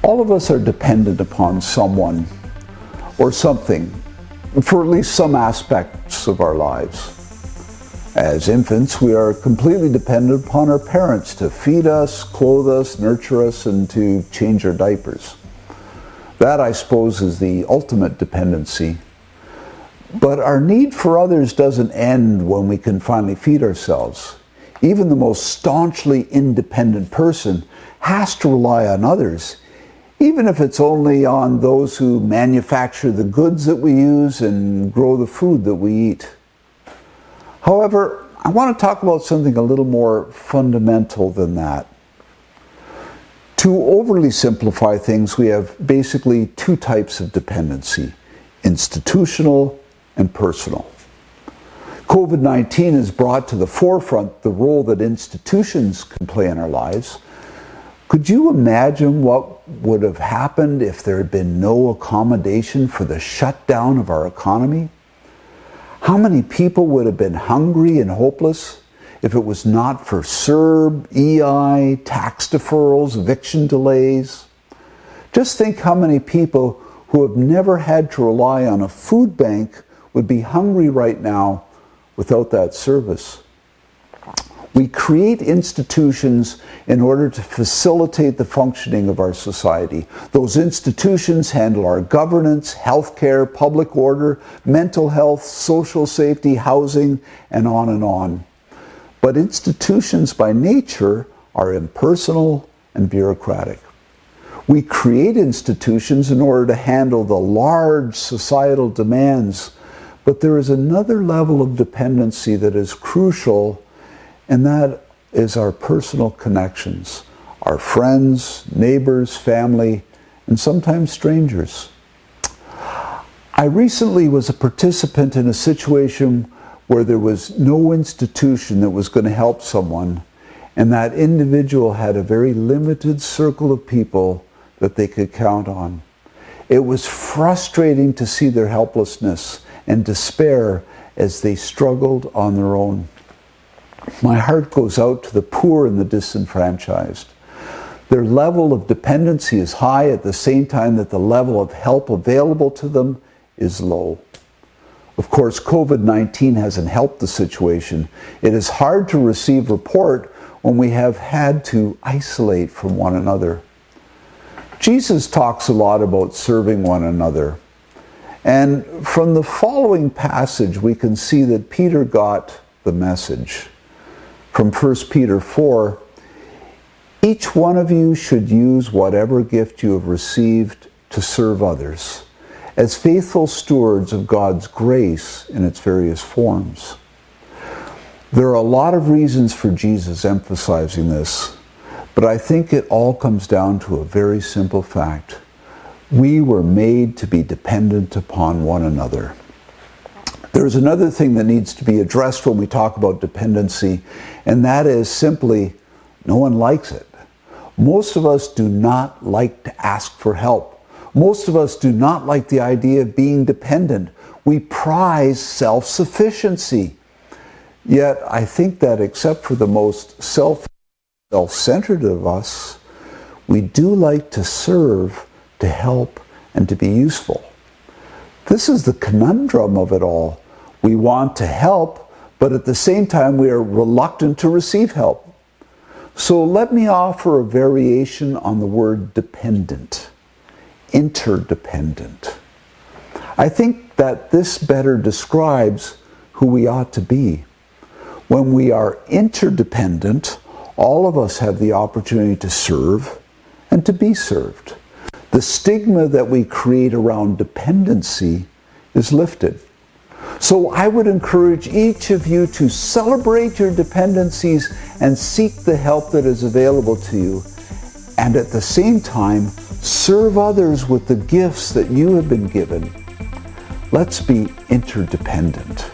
All of us are dependent upon someone or something for at least some aspects of our lives. As infants, we are completely dependent upon our parents to feed us, clothe us, nurture us, and to change our diapers. That, I suppose, is the ultimate dependency. But our need for others doesn't end when we can finally feed ourselves. Even the most staunchly independent person has to rely on others, even if it's only on those who manufacture the goods that we use and grow the food that we eat. However, I want to talk about something a little more fundamental than that. To overly simplify things, we have basically two types of dependency: institutional and personal. COVID-19 has brought to the forefront the role that institutions can play in our lives. Could you imagine what would have happened if there had been no accommodation for the shutdown of our economy? How many people would have been hungry and hopeless if it was not for CERB, EI, tax deferrals, eviction delays? Just think how many people who have never had to rely on a food bank would be hungry right now without that service. We create institutions in order to facilitate the functioning of our society. Those institutions handle our governance, healthcare, public order, mental health, social safety, housing, and on and on. But institutions by nature are impersonal and bureaucratic. We create institutions in order to handle the large societal demands, but there is another level of dependency that is crucial, and that is our personal connections, our friends, neighbors, family, and sometimes strangers. I recently was a participant in a situation where there was no institution that was going to help someone, and that individual had a very limited circle of people that they could count on. It was frustrating to see their helplessness and despair as they struggled on their own. My heart goes out to the poor and the disenfranchised. Their level of dependency is high at the same time that the level of help available to them is low. Of course, COVID-19 hasn't helped the situation. It is hard to receive report when we have had to isolate from one another. Jesus talks a lot about serving one another. And from the following passage, we can see that Peter got the message. From 1 Peter 4, each one of you should use whatever gift you have received to serve others, as faithful stewards of God's grace in its various forms. There are a lot of reasons for Jesus emphasizing this, but I think it all comes down to a very simple fact. We were made to be dependent upon one another. There's another thing that needs to be addressed when we talk about dependency, and that is simply, no one likes it. Most of us do not like to ask for help. Most of us do not like the idea of being dependent. We prize self-sufficiency. Yet, I think that except for the most self-centered of us, we do like to serve, to help, and to be useful. This is the conundrum of it all. We want to help, but at the same time we are reluctant to receive help. So let me offer a variation on the word dependent, interdependent. I think that this better describes who we ought to be. When we are interdependent, all of us have the opportunity to serve and to be served. The stigma that we create around dependency is lifted. So I would encourage each of you to celebrate your dependencies and seek the help that is available to you, and at the same time, serve others with the gifts that you have been given. Let's be interdependent.